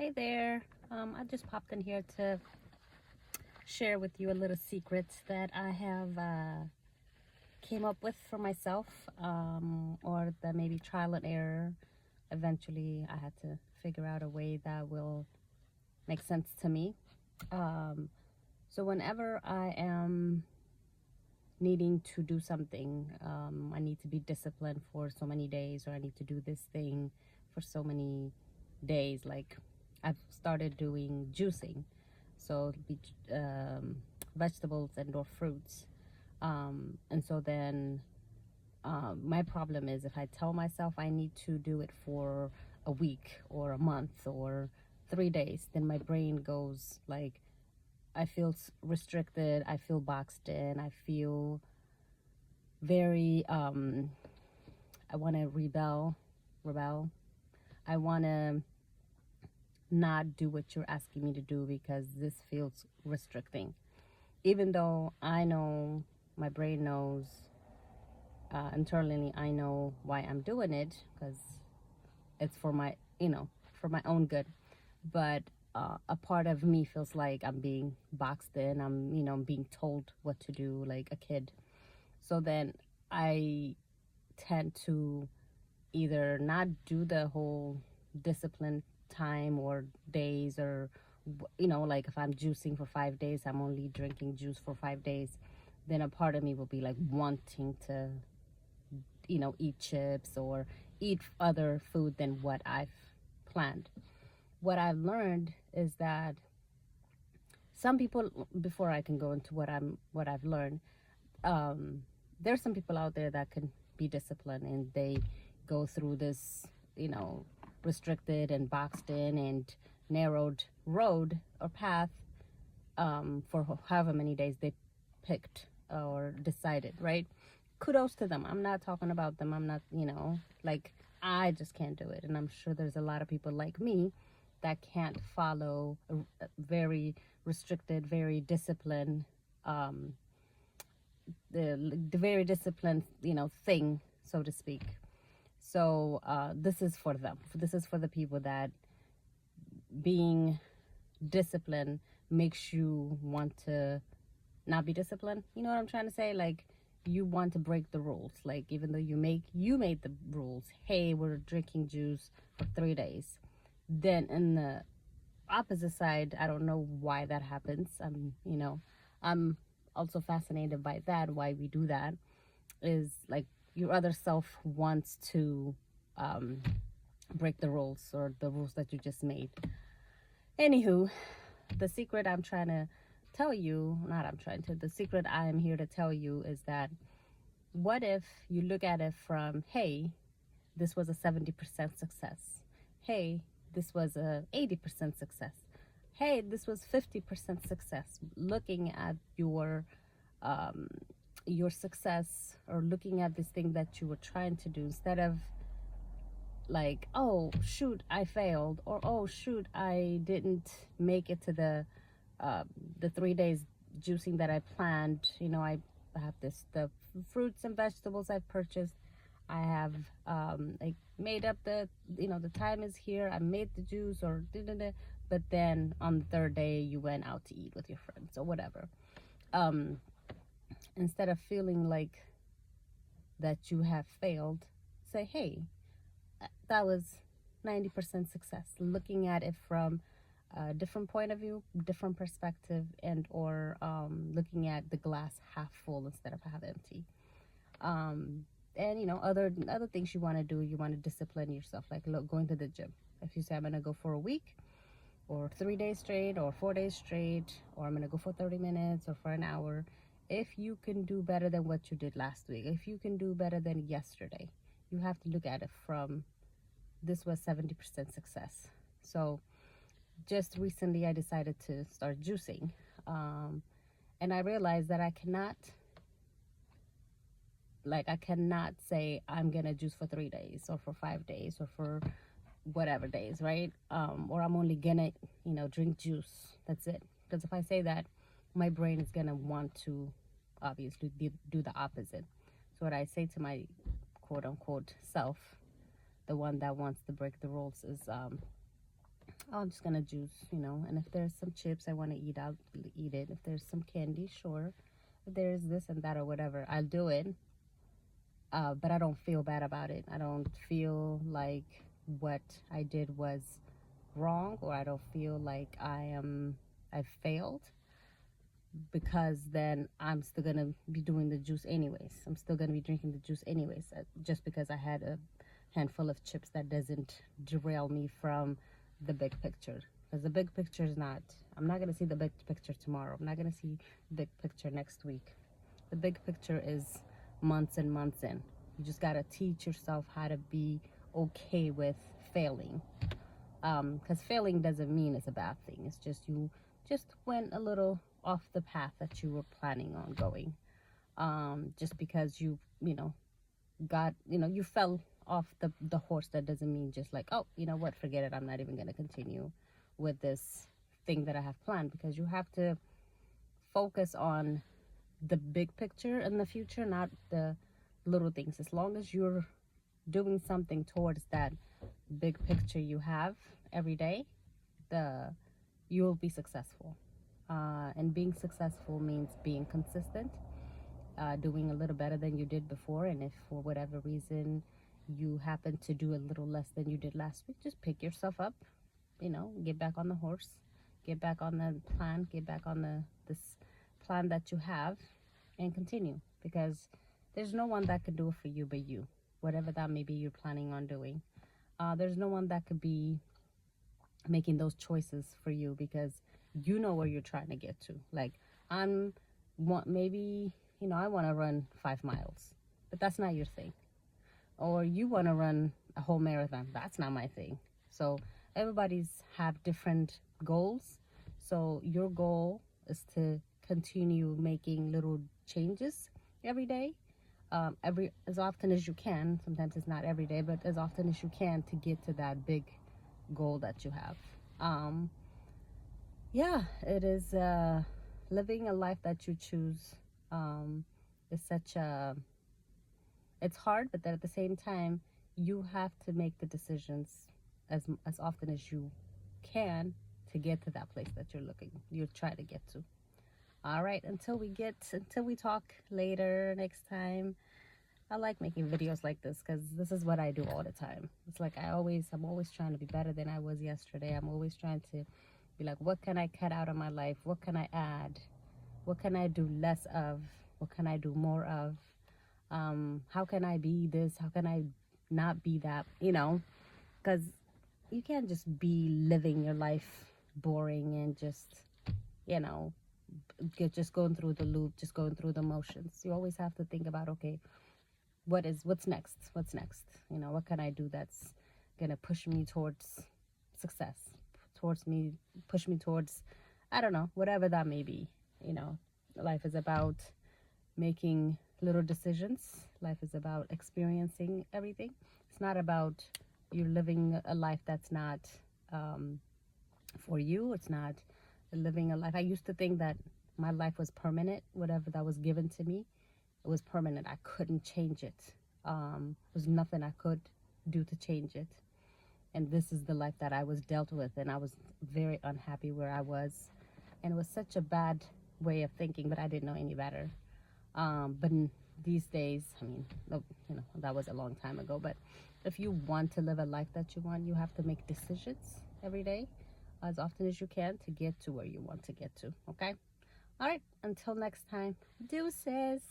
Hey there. I just popped in here to share with you a little secret that I have came up with for myself, or the maybe trial and error. Eventually, I had to figure out a way that will make sense to me. Um, so whenever I am needing to do something, I need to be disciplined for so many days, or I need to do this thing for so many days. Like I've started doing juicing, so it'll be vegetables and or fruits. And so then my problem is if I tell myself I need to do it for a week or a month or 3 days, then my brain goes like, I feel restricted, I feel boxed in, I feel very, I want to rebel. I want to not do what you're asking me to do because this feels restricting. Even though I know, my brain knows, internally I know why I'm doing it because it's for my, for my own good. But a part of me feels like I'm being boxed in. I'm being told what to do like a kid. So then I tend to either not do the whole discipline time or days, or like if I'm juicing for 5 days, I'm only drinking juice for 5 days. Then a part of me will be like wanting to eat chips or eat other food than what I've planned. What I've learned is that some people, before I can go into what I've learned, there's some people out there that can be disciplined and they go through this, restricted and boxed in and narrowed road or path, for however many days they picked or decided, right? Kudos to them. I'm not talking about them. I'm not, like, I just can't do it. And I'm sure there's a lot of people like me that can't follow a very restricted, very disciplined, the very disciplined, thing, so to speak. So this is for them. This is for the people that being disciplined makes you want to not be disciplined. You know what I'm trying to say? Like, you want to break the rules. Like, even though you made the rules. Hey, we're drinking juice for 3 days. Then in the opposite side, I don't know why that happens. I'm also fascinated by that. Why we do that is like your other self wants to break the rules or the rules that you just made. Anywho, the secret I'm trying to tell you, not I'm trying to, the secret I am here to tell you is that what if you look at it from, hey, this was a 70% success. Hey, this was a 80% success. Hey, this was 50% success. Looking at your success, or looking at this thing that you were trying to do, instead of like, oh shoot, I failed, or oh shoot, I didn't make it to the 3 days juicing that I planned. I have the fruits and vegetables I've purchased. I have like made up the time is here. I made the juice or da-da-da. But then on the third day you went out to eat with your friends or whatever. Instead of feeling like that you have failed, say, hey, that was 90% success. Looking at it from a different point of view, different perspective, and or looking at the glass half full instead of half empty. And other things you want to do. You want to discipline yourself, like going to the gym. If you say I'm gonna go for a week, or 3 days straight, or 4 days straight, or I'm gonna go for 30 minutes or for an hour. If you can do better than what you did last week, if you can do better than yesterday, you have to look at it from, this was 70% success. So just recently I decided to start juicing, and I realized that I cannot say I'm gonna juice for 3 days or for 5 days or for whatever days, right? Or I'm only gonna drink juice, that's it. Because if I say that, my brain is gonna want to obviously do the opposite. So what I say to my quote unquote self, the one that wants to break the rules, is oh, I'm just gonna juice, and if there's some chips I want to eat, I'll eat it. If there's some candy, sure. If there's this and that or whatever, I'll do it. But I don't feel bad about it. I don't feel like what I did was wrong, or I don't feel like I failed, because then I'm still gonna be doing the juice anyways. I'm still gonna be drinking the juice anyways. Just because I had a handful of chips, that doesn't derail me from the big picture. Because the big picture is not. I'm not gonna see the big picture tomorrow. I'm not gonna see the big picture next week. The big picture is months and months in. You just gotta teach yourself how to be okay with failing. Because failing doesn't mean it's a bad thing. It's just you just went a little off the path that you were planning on going. Just because you fell off the horse, that doesn't mean just like, oh, you know what, forget it. I'm not even going to continue with this thing that I have planned, because you have to focus on the big picture in the future, not the little things. As long as you're doing something towards that big picture you have every day, you will be successful. And being successful means being consistent, doing a little better than you did before. And if for whatever reason you happen to do a little less than you did last week, just pick yourself up, get back on the horse, get back on the plan, get back on this plan that you have, and continue. Because there's no one that could do it for you but you, whatever that may be you're planning on doing. There's no one that could be making those choices for you, because you know where you're trying to get to. Like, maybe I want to run 5 miles, but that's not your thing. Or you want to run a whole marathon, that's not my thing. So everybody's have different goals. So your goal is to continue making little changes every day, as often as you can. Sometimes it's not every day, but as often as you can, to get to that big goal that you have. Yeah, it is living a life that you choose. Is it's hard, but then at the same time, you have to make the decisions as often as you can to get to that place that you're trying to get to. All right, until we talk later next time. I like making videos like this, because this is what I do all the time. It's like I'm always trying to be better than I was yesterday. I'm always trying to be like, what can I cut out of my life? What can I add? What can I do less of? What can I do more of? How can I be this? How can I not be that? Because you can't just be living your life boring and just, just going through the loop, just going through the motions. You always have to think about, okay, what's next? What can I do that's gonna push me towards success, push me towards, I don't know, whatever that may be. Life is about making little decisions. Life is about experiencing everything. It's not about you living a life that's not for you. It's not living a life. I used to think that my life was permanent. Whatever that was given to me, it was permanent. I couldn't change it. There was nothing I could do to change it. And this is the life that I was dealt with, and I was very unhappy where I was. And it was such a bad way of thinking, but I didn't know any better. But these days, that was a long time ago. But if you want to live a life that you want, you have to make decisions every day, as often as you can, to get to where you want to get to. Okay? All right. Until next time. Deuces.